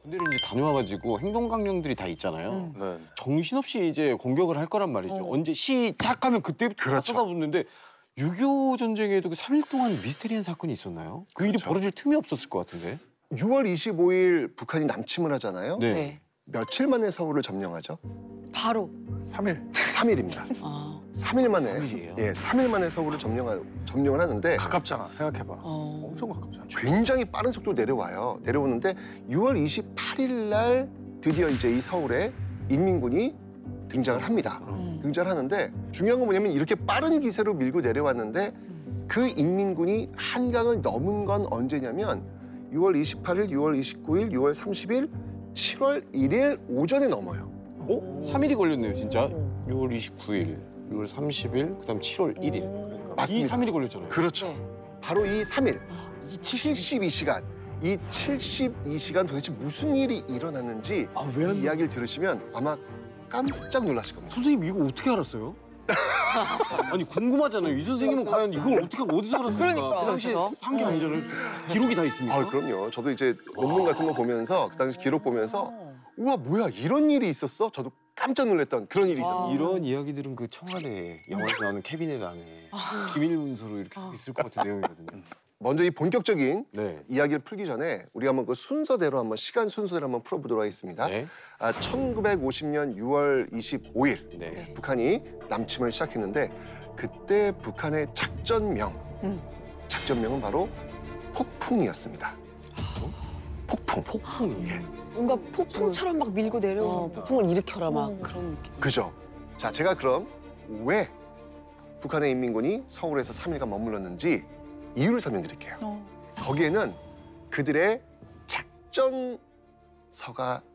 군대를 이제 다녀와가지고 행동강령들이 다 있잖아요. 네. 정신없이 이제 공격을 할 거란 말이죠. 언제 시작하면 그때부터 그렇죠. 쏟아붓는데 6.25 전쟁에도 그 3일 동안 미스테리한 사건이 있었나요? 그 일이 벌어질 틈이 없었을 것 같은데. 6월 25일 북한이 남침을 하잖아요. 네. 네. 며칠 만에 서울을 점령하죠? 바로. 3일. 3일입니다. 아. 3일 만에. 3일이에요? 예, 3일 만에 서울을 점령을 하는데 가깝잖아. 생각해봐. 어. 엄청 가깝잖아. 굉장히 빠른 속도로 내려와요. 내려오는데 6월 28일 날 드디어 이제 이 서울에 인민군이 등장을 합니다. 등장을 하는데 중요한 건 뭐냐면 이렇게 빠른 기세로 밀고 내려왔는데 그 인민군이 한강을 넘은 건 언제냐면 6월 28일, 6월 29일, 6월 30일, 7월 1일 오전에 넘어요. 3일이 걸렸네요, 진짜. 6월 29일, 6월 30일, 그다음 7월 1일. 맞습니다. 이 3일이 걸렸잖아요. 그렇죠. 네. 바로 이 3일, 이 72시간, 이 72시간 도대체 무슨 일이 일어났는지 왜 안- 이 이야기를 들으시면 아마 깜짝 놀라실 겁니다. 선생님 이거 어떻게 알았어요? 아니 궁금하잖아요. 이 선생님은 과연 이걸 어떻게 어디서 알았을까? 그러니까. 그 당시에 산 게 아니잖아요. 기록이 다 있습니까? 아, 그럼요. 저도 이제 논문 같은 거 보면서 그 당시 기록 보면서 우와 뭐야 이런 일이 있었어? 저도 깜짝 놀랐던 그런 일이 있었어요. 이런 이야기들은 그 청와대 영화에서 나오는 캐비넷 안에 기밀 문서로 이렇게 있을 것 같은 내용이거든요. 먼저 이 본격적인 네. 이야기를 풀기 전에 우리가 한번 그 순서대로 한번 시간 순서대로 한번 풀어보도록 하겠습니다. 네. 1950년 6월 25일 네. 북한이 남침을 시작했는데 그때 북한의 작전명은 바로 폭풍이었습니다. 폭풍. 폭풍이. 뭔가 폭풍처럼 막 밀고 내려오는 폭풍을 일으켜라 막 어. 그런 느낌. 그죠? 자, 제가 그럼 왜 북한의 인민군이 서울에서 3일간 머물렀는지 이유를 설명드릴게요. 거기에는 그들의 작전서가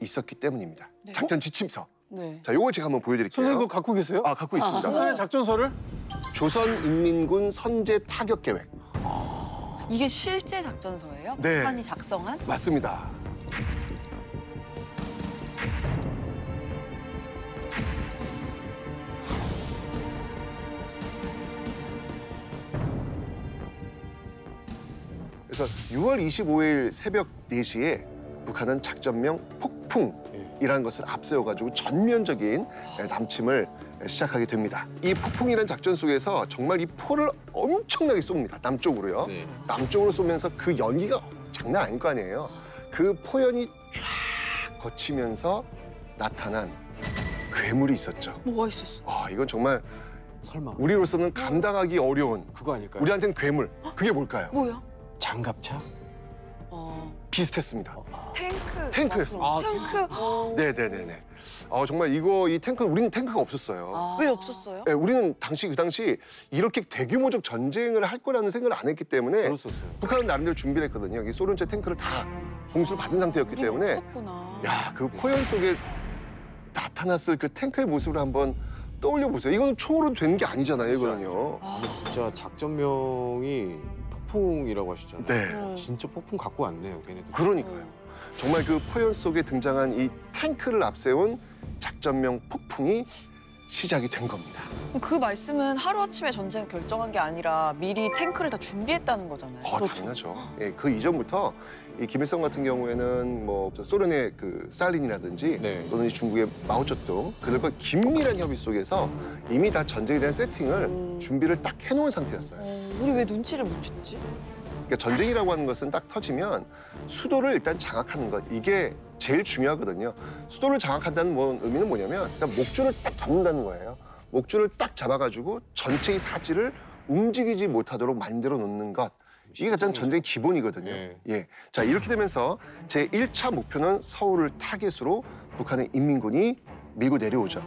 있었기 때문입니다. 작전 지침서. 네. 자, 요걸 제가 한번 보여드릴게요. 선생님 그거 갖고 계세요? 아, 갖고 있습니다. 북한의 작전서를? 조선인민군 선제 타격 계획. 이게 실제 작전서예요? 네. 북한이 작성한? 맞습니다. 그래서 6월 25일 새벽 4시에 북한은 작전명 폭풍이라는 것을 앞세워가지고 전면적인 남침을 시작하게 됩니다. 이 폭풍이라는 작전 속에서 정말 이 포를 엄청나게 쏩니다. 남쪽으로요. 네. 남쪽으로 쏘면서 그 연기가 장난 아닐 거 아니에요. 그 포연이 쫙 거치면서 나타난 괴물이 있었죠. 뭐가 있었어? 이건 정말 설마 우리로서는 감당하기 어려운 그거 아닐까요? 우리한테는 괴물. 그게 뭘까요? 뭐야? 장갑차? 비슷했습니다. 탱크. 탱크였습니다. 아, 탱크. 네네네네. 정말 이 탱크 우리는 탱크가 없었어요. 왜 없었어요? 네, 우리는 그 당시 이렇게 대규모적 전쟁을 할 거라는 생각을 안 했기 때문에 들었었어요. 북한은 나름대로 준비를 했거든요. 이 소련제 탱크를 다 공수를 받은 상태였기 우리는 때문에 없었구나. 야, 그 포연 속에 나타났을 그 탱크의 모습을 한번 떠올려 보세요. 이건 총으로 된 게 아니잖아요, 이거는요. 근데 진짜 작전명이 폭풍이라고 하시잖아요. 네. 진짜 폭풍 갖고 왔네요, 걔네들. 그러니까요. 정말 그 포연 속에 등장한 이 탱크를 앞세운 작전명 폭풍이 시작이 된 겁니다. 그럼 그 말씀은 하루아침에 전쟁을 결정한 게 아니라 미리 탱크를 다 준비했다는 거잖아요. 당연하죠. 예, 그 이전부터 이 김일성 같은 경우에는 뭐 소련의 그 스탈린이라든지 네. 또는 이 중국의 마오쩌둥 그들과 긴밀한 협의 속에서 이미 다 전쟁에 대한 세팅을 준비를 딱 해놓은 상태였어요. 우리 왜 눈치를 못 챘지? 그러니까 전쟁이라고 하는 것은 딱 터지면 수도를 일단 장악하는 것 이게 제일 중요하거든요. 수도를 장악한다는 의미는 뭐냐면 일단 목줄을 딱 잡는다는 거예요. 목줄을 딱 잡아가지고 전체의 사지를 움직이지 못하도록 만들어 놓는 것. 이게 가장 전쟁의 기본이거든요. 네. 예. 자, 이렇게 되면서 제1차 목표는 서울을 타겟으로 북한의 인민군이 밀고 내려오죠.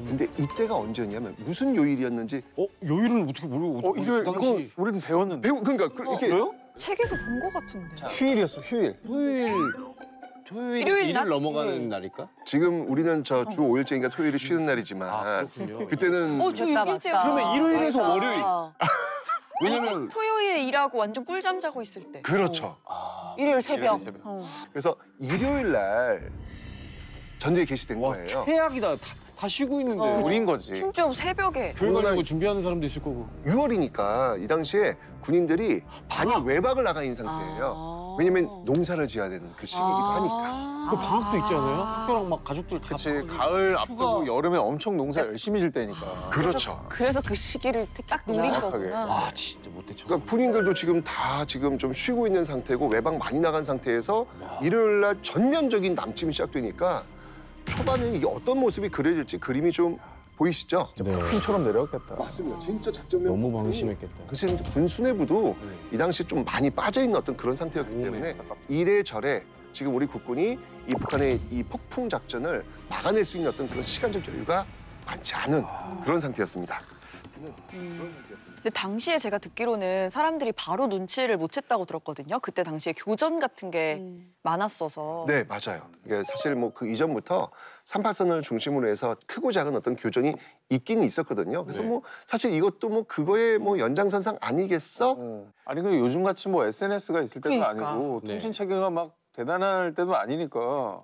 근데 이때가 언제였냐면 무슨 요일이었는지 요일을 어떻게 모르고 일요일 그 이거 당시 우리는 배웠는데. 그러니까 이렇게 그래요? 책에서 본 것 같은데. 휴일이었어, 휴일. 토요일이 일요일 일을 낮? 넘어가는 날일까? 지금 우리는 주 5일째니까 토요일이 쉬는 날이지만 그렇군요. 그때는 주 6일째. 그러면 일요일에서 월요일. 왜냐면 토요일에 일하고 완전 꿀잠 자고 있을 때. 그렇죠. 일요일 새벽. 어. 그래서 일요일 날 전쟁이 개시된 와 거예요. 최악이다. 다 쉬고 있는데. 우린 거지. 심지어 새벽에. 결과를 준비하는 사람도 있을 거고. 6월이니까 이 당시에 군인들이 많이 외박을 나가 있는 상태예요. 왜냐면 농사를 지어야 되는 그 시기이기도 하니까. 그 방학도 있지 않아요? 학교랑 막 가족들 다. 그치, 방학이니까. 가을 앞두고 휴가. 여름에 엄청 농사 열심히 질 때니까. 그렇죠. 그래서 그 시기를 딱 노린 정확하게. 거구나. 와 진짜 못했죠. 그러니까 군인들도 지금 좀 쉬고 있는 상태고 외박 많이 나간 상태에서 일요일 날 전면적인 남침이 시작되니까 초반에 이게 어떤 모습이 그려질지 그림이 좀 보이시죠? 네. 핀처럼 내려왔겠다. 맞습니다. 진짜 작전면 너무 방심했겠다. 그래서 이제 군 수뇌부도 이 당시에 좀 많이 빠져 있는 어떤 그런 상태였기 때문에 이래저래 지금 우리 국군이 이 북한의 이 폭풍 작전을 막아낼 수 있는 어떤 그런 시간적 여유가 많지 않은 그런 상태였습니다. 근데 당시에 제가 듣기로는 사람들이 바로 눈치를 못 챘다고 들었거든요. 그때 당시에 교전 같은 게 많았어서. 네, 맞아요. 이게 사실 뭐 그 이전부터 38선을 중심으로 해서 크고 작은 어떤 교전이 있긴 있었거든요. 그래서 네. 뭐 사실 이것도 뭐 그거의 뭐 연장선상 아니겠어? 아니 근데 요즘 같이 뭐 SNS가 있을 때도 그러니까. 아니고 네. 통신 체계가 막 대단할 때도 아니니까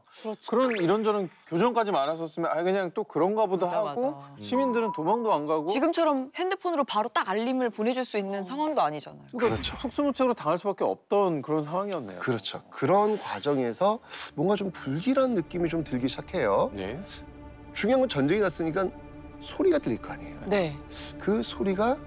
그런 이런저런 교전까지 많았었으면 아 그냥 또 그런가 보다 맞아, 하고 맞아. 시민들은 도망도 안 가고 지금처럼 핸드폰으로 바로 딱 알림을 보내줄 수 있는 상황도 아니잖아요. 그러니까 그렇죠. 속수무책으로 당할 수밖에 없던 그런 상황이었네요. 그렇죠. 그런 과정에서 뭔가 좀 불길한 느낌이 좀 들기 시작해요. 네. 중요한 건 전쟁이 났으니까 소리가 들릴 거 아니에요. 네. 그 소리가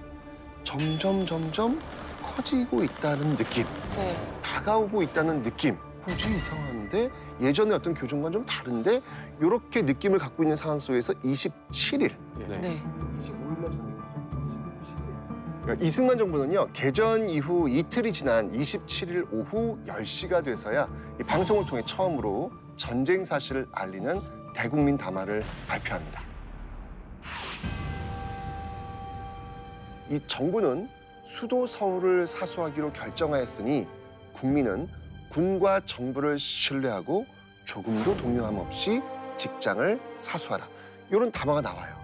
점점 커지고 있다는 느낌, 네. 다가오고 있다는 느낌. 뭐지 이상한데 예전에 어떤 교전과는 좀 다른데 이렇게 느낌을 갖고 있는 상황 속에서 27일, 네. 네. 25일날 전쟁이 시작됐어요. 그러니까 이승만 정부는요 개전 이후 이틀이 지난 27일 오후 10시가 돼서야 이 방송을 통해 처음으로 전쟁 사실을 알리는 대국민 담화를 발표합니다. 이 정부는 수도 서울을 사수하기로 결정하였으니 국민은 군과 정부를 신뢰하고 조금도 동요함 없이 직장을 사수하라. 이런 담화가 나와요.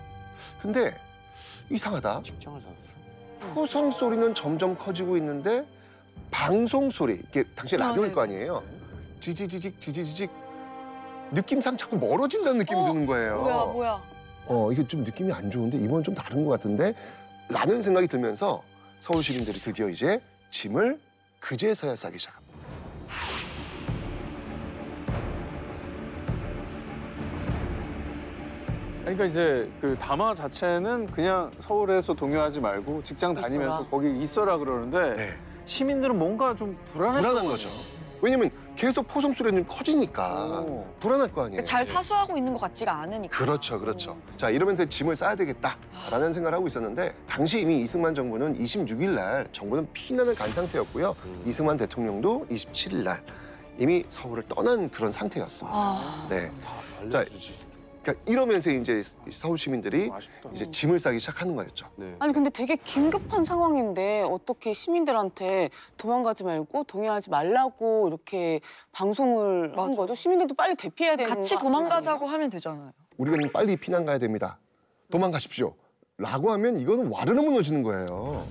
근데 이상하다. 직장을 사서. 포성 소리는 점점 커지고 있는데 방송 소리, 이게 당시 라디오일 네. 거 아니에요. 지지직 느낌상 자꾸 멀어진다는 느낌이 드는 거예요. 뭐야. 이게 좀 느낌이 안 좋은데 이번 좀 다른 것 같은데 라는 생각이 들면서 서울 시민들이 드디어 이제 짐을 그제서야 싸기 시작합니다. 그러니까 이제 그 담화 자체는 그냥 서울에서 동요하지 말고 직장 다니면서 있어라. 거기 있어라 그러는데 네. 시민들은 뭔가 좀 불안한 거죠. 왜냐면 계속 포성 소리가 좀 커지니까 불안할 거 아니에요. 잘 사수하고 있는 것 같지가 않으니까. 그렇죠. 자, 이러면서 짐을 싸야 되겠다라는 생각을 하고 있었는데 당시 이미 이승만 정부는 26일 날 정부는 피난을 간 상태였고요. 이승만 대통령도 27일 날 이미 서울을 떠난 그런 상태였습니다. 아. 네. 자, 그러니까 이러면서 이제 서울 시민들이 아쉽다. 이제 짐을 싸기 시작하는 거였죠. 네. 아니 근데 되게 긴급한 상황인데 어떻게 시민들한테 도망가지 말고 동요하지 말라고 이렇게 방송을 한 맞아. 거죠? 시민들도 빨리 대피해야 되는 같이 거 도망가자고 하면 되잖아요. 우리가 빨리 피난 가야 됩니다. 도망가십시오. 라고 하면 이거는 와르르 무너지는 거예요.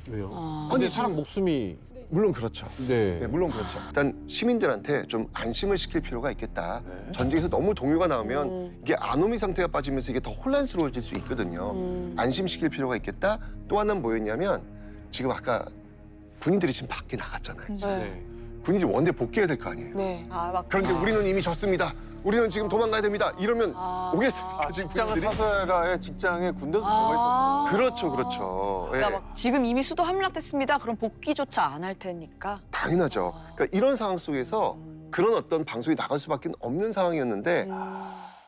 왜요? 아. 근데 사람 목숨이. 물론 그렇죠. 네. 네, 물론 그렇죠. 일단 시민들한테 좀 안심을 시킬 필요가 있겠다. 네. 전쟁에서 너무 동요가 나오면 이게 아노미 상태가 빠지면서 이게 더 혼란스러워질 수 있거든요. 안심시킬 필요가 있겠다. 또 하나는 뭐였냐면 지금 아까 군인들이 지금 밖에 나갔잖아요. 네. 군인들이 원대 복귀해야 될 거 아니에요. 네. 그런데 우리는 이미 졌습니다. 우리는 지금 도망가야 됩니다. 이러면 오겠습니까? 지금 직장을 군인들이? 사수해라의 직장에 군대도 들어가 있었구나. 그렇죠. 예. 그러니까 막 지금 이미 수도 함락됐습니다. 그럼 복귀조차 안 할 테니까. 당연하죠. 그러니까 이런 상황 속에서 그런 어떤 방송이 나갈 수밖에 없는 상황이었는데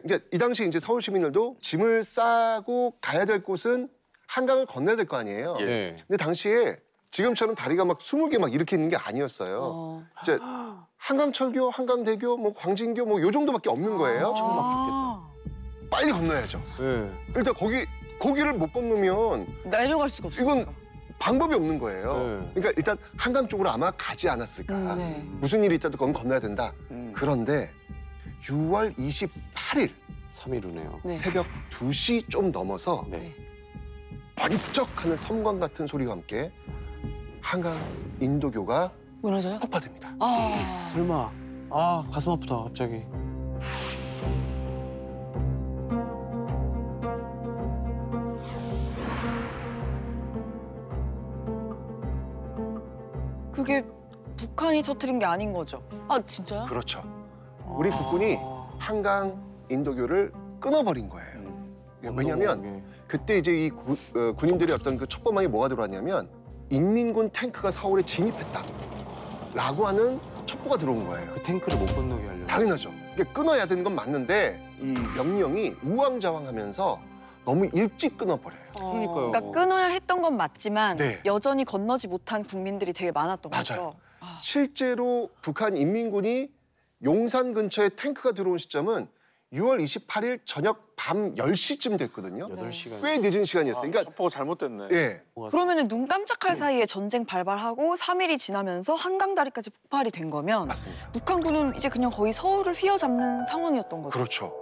그러니까 이 당시 이제 서울 시민들도 짐을 싸고 가야 될 곳은 한강을 건너야 될 거 아니에요. 네. 근데 당시에 지금처럼 다리가 막 20개 막 이렇게 있는 게 아니었어요. 이제 한강철교, 한강대교, 뭐 광진교 뭐 요 정도밖에 없는 거예요. 빨리 건너야죠. 네. 일단 거기를 못 건너면 내려갈 수가 없어요. 이건 방법이 없는 거예요. 네. 그러니까 일단 한강 쪽으로 아마 가지 않았을까. 네. 무슨 일이 있다도 그건 건너야 된다. 음. 그런데 6월 28일 3일 후네요. 네. 새벽 2시 좀 넘어서 네. 번쩍하는 섬광 같은 소리와 함께 한강 인도교가 무너져요? 폭파됩니다. 아. 설마. 아, 가슴 아프다, 갑자기. 그게 북한이 터뜨린 게 아닌 거죠? 아 진짜요? 그렇죠. 우리 국군이 한강 인도교를 끊어버린 거예요. 왜냐하면 그때 이제 이 군인들의 어떤 그 첩보망이 뭐가 들어왔냐면 인민군 탱크가 서울에 진입했다라고 하는 첩보가 들어온 거예요. 그 탱크를 못 건너게 하려고. 당연하죠. 이게 끊어야 되는 건 맞는데 이 명령이 우왕좌왕하면서 너무 일찍 끊어버려요. 그러니까요. 그러니까 끊어야 했던 건 맞지만 네. 여전히 건너지 못한 국민들이 되게 많았던 맞아요. 거죠. 실제로 북한 인민군이 용산 근처에 탱크가 들어온 시점은 6월 28일 저녁 밤 10시쯤 됐거든요. 8시간. 꽤 늦은 시간이었어요. 그러니까 첩보가 잘못됐네. 예. 그러면은 눈 깜짝할 사이에 전쟁 발발하고 3일이 지나면서 한강다리까지 폭발이 된 거면 맞습니다. 북한군은 이제 그냥 거의 서울을 휘어잡는 상황이었던 거죠. 그렇죠.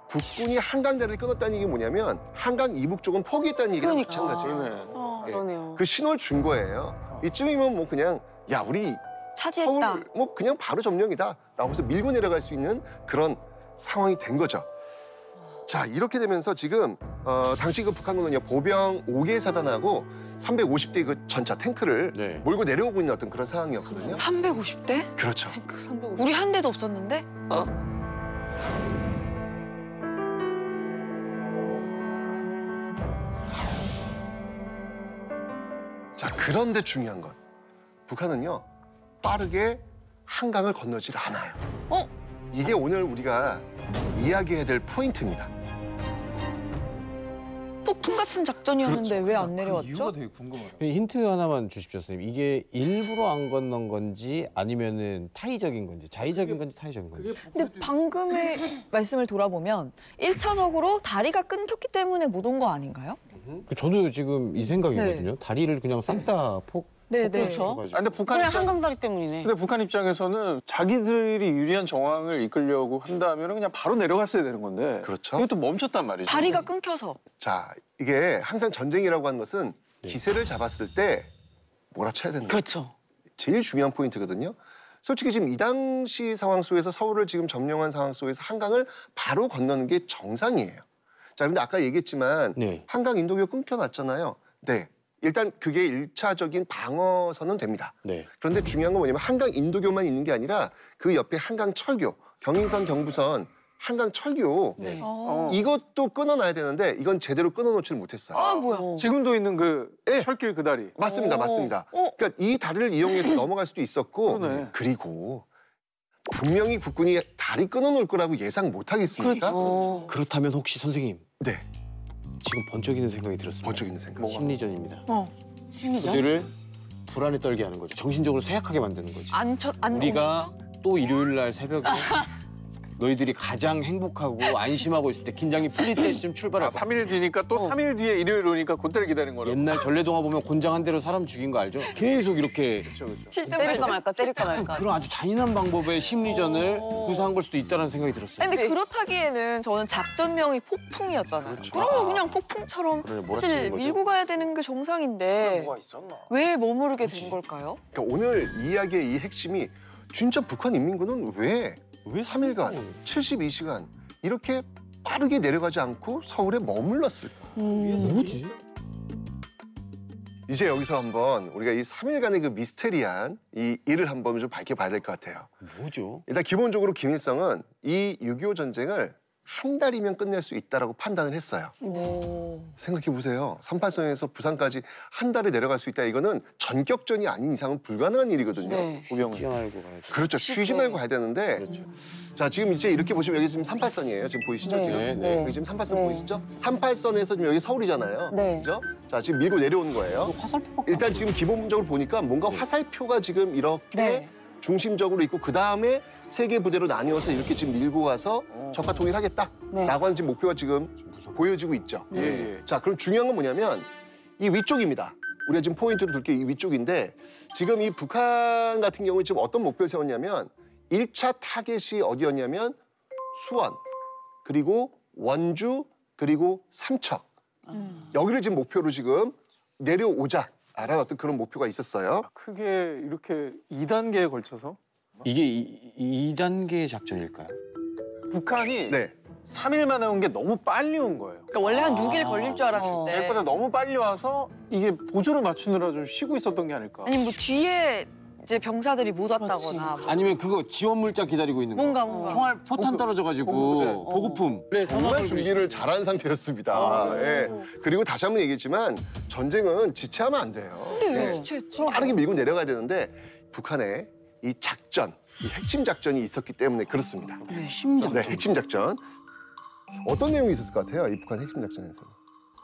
국군이 한강다리를 끊었다는 얘기 뭐냐면 한강 이북 쪽은 포기했다는 얘기랑 그러니까. 마찬가지예요. 그러네. 예. 그러네요. 그 신호를 준 거예요. 이쯤이면 뭐 그냥 야 우리 차지했다. 서울 뭐 그냥 바로 점령이다라고 해서 밀고 내려갈 수 있는 그런 상황이 된 거죠. 자 이렇게 되면서 지금 당시 그 북한군은요 보병 5개 사단하고 350대 그 전차 탱크를 네. 몰고 내려오고 있는 어떤 그런 상황이었거든요. 350대? 그렇죠. 탱크 350. 우리 한 대도 없었는데? 자 그런데 중요한 건 북한은요 빠르게 한강을 건너질 않아요. 이게 오늘 우리가 이야기해야 될 포인트입니다. 폭풍 같은 작전이었는데 왜 안 내려왔죠? 되게 궁금하다. 힌트 하나만 주십시오, 선생님. 이게 일부러 안 건넌 건지 아니면은 타의적인 건지, 자의적인 건지 타의적인 건지. 근데 방금의 말씀을 돌아보면 1차적으로 다리가 끊겼기 때문에 못 온 거 아닌가요? 저도 지금 이 생각이거든요. 다리를 그냥 싹 다 네네. 그렇죠. 아, 근데 북한 그래 입장, 한강다리 때문이네. 근데 북한 입장에서는 자기들이 유리한 정황을 이끌려고 한다면 그냥 바로 내려갔어야 되는 건데. 그렇죠. 이것도 멈췄단 말이죠. 다리가 끊겨서. 자 이게 항상 전쟁이라고 하는 것은 기세를 잡았을 때 몰아쳐야 된다. 그렇죠. 제일 중요한 포인트거든요. 솔직히 지금 이 당시 상황 속에서 서울을 지금 점령한 상황 속에서 한강을 바로 건너는 게 정상이에요. 자, 그런데 아까 얘기했지만 네. 한강 인도교 끊겨놨잖아요. 네. 일단 그게 1차적인 방어선은 됩니다. 네. 그런데 중요한 건 뭐냐면 한강 인도교만 있는 게 아니라 그 옆에 한강 철교, 경인선, 경부선, 한강 철교 네. 이것도 끊어놔야 되는데 이건 제대로 끊어놓지를 못했어요. 아 뭐야? 지금도 있는 그 예. 철길 그 다리. 맞습니다, 맞습니다. 어. 그러니까 이 다리를 이용해서 넘어갈 수도 있었고 그러네. 그리고 분명히 국군이 다리 끊어놓을 거라고 예상 못하겠습니까? 그렇죠. 그렇다면 혹시 선생님 네, 지금 번쩍이는 생각이 들었습니다. 번쩍이는 생각. 뭐가? 심리전입니다. 심리전? 그들을 불안에 떨게 하는 거죠. 정신적으로 쇠약하게 만드는 거지. 안 우리가 또 일요일 날 새벽에 너희들이 가장 행복하고 안심하고 있을 때 긴장이 풀릴 때쯤 아, 출발해봐. 3일 뒤니까 또 3일 뒤에 일요일 오니까 그때를 기다리는 거라고. 옛날 전래동화 보면 곤장 한 대로 사람 죽인 거 알죠? 계속 이렇게 그렇죠, 그렇죠. 때릴까 말까 때릴까 말까. 그런 아주 잔인한 방법의 심리전을 구사한 걸 수도 있다는 생각이 들었어요. 근데 그렇다기에는 저는 작전명이 폭풍이었잖아요. 그러면 그냥 폭풍처럼 그래, 사실 몰아치는 거죠. 밀고 가야 되는 게 정상인데 뭐가 있었나? 왜 머무르게 된 걸까요? 그러니까 오늘 이야기의 이 핵심이 진짜 북한 인민군은 왜 3일간 72시간 이렇게 빠르게 내려가지 않고 서울에 머물렀을까? 뭐지? 이제 여기서 한번 우리가 이 3일간의 그 미스테리한 이 일을 한번 좀 밝혀봐야 될 것 같아요. 뭐죠? 일단 기본적으로 김일성은 이 6.25 전쟁을 한 달이면 끝낼 수 있다라고 판단을 했어요. 생각해 보세요. 38선에서 부산까지 한 달에 내려갈 수 있다. 이거는 전격전이 아닌 이상은 불가능한 일이거든요. 네. 우병우. 뛰어날고 가야 돼. 그렇죠. 쉬지 말고 가야 되는데. 그렇죠. 자, 지금 이제 이렇게 보시면 여기 지금 38선이에요. 지금 보이시죠? 네. 지금? 네. 여기 지금 38선 보이시죠? 38선에서 지금 여기 서울이잖아요. 네. 그죠? 자, 지금 밀고 내려오는 거예요. 화살표밖에 일단 지금 기본적으로 보니까 뭔가 화살표가 지금 이렇게 네. 중심적으로 있고 그 다음에 세 개 부대로 나뉘어서 이렇게 지금 밀고 가서 적과 통일하겠다라고 네. 하는 지금 목표가 지금 보여지고 있죠. 예, 예. 자, 그럼 중요한 건 뭐냐면 이 위쪽입니다. 우리가 지금 포인트로 둘 게 이 위쪽인데 지금 이 북한 같은 경우에 지금 어떤 목표를 세웠냐면 1차 타겟이 어디였냐면 수원, 그리고 원주, 그리고 삼척. 여기를 지금 목표로 지금 내려오자. 어떤 그런 목표가 있었어요. 크게 이렇게 2단계에 걸쳐서 이게 2단계 작전일까요? 북한이 네. 3일 만에 온 게 너무 빨리 온 거예요. 그러니까 원래 한 6일 걸릴 줄 알았는데. 계획보다 너무 빨리 와서 이게 보조를 맞추느라 좀 쉬고 있었던 게 아닐까. 아니 뭐 뒤에 이제 병사들이 못 왔다거나 뭐 아니면 그거 지원 물자 기다리고 있는 거. 뭔가. 총알 포탄 떨어져가지고 보급제. 보급품. 그래 정말 준비를 잘한 상태였습니다. 예. 그리고 다시 한번 얘기했지만 전쟁은 지체하면 안 돼요. 근데 왜 예. 지체했지? 빠르게 밀고 내려가야 되는데 북한에 이 작전, 이 핵심 작전이 있었기 때문에 그렇습니다. 핵심 작전. 네, 핵심 작전. 어떤 내용이 있었을 것 같아요? 이 북한 핵심 작전에서는.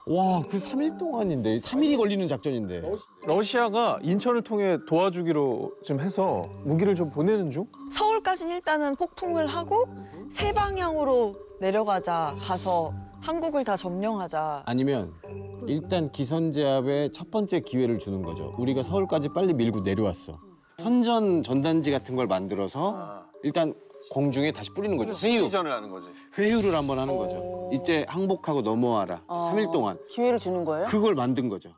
와, 그 3일 동안인데 3일이 걸리는 작전인데. 러시아가 인천을 통해 도와주기로 좀 해서 무기를 좀 보내는 중? 서울까지는 일단은 폭풍을 하고 세 방향으로 내려가자. 가서 한국을 다 점령하자. 아니면 일단 기선제압의 첫 번째 기회를 주는 거죠. 우리가 서울까지 빨리 밀고 내려왔어. 선전 전단지 같은 걸 만들어서 일단 공중에 다시 뿌리는 거죠. 회유. 시전을 하는 거지. 회유를 한번 하는 거죠. 이제 항복하고 넘어와라. 3일 동안. 기회를 주는 거예요? 그걸 만든 거죠.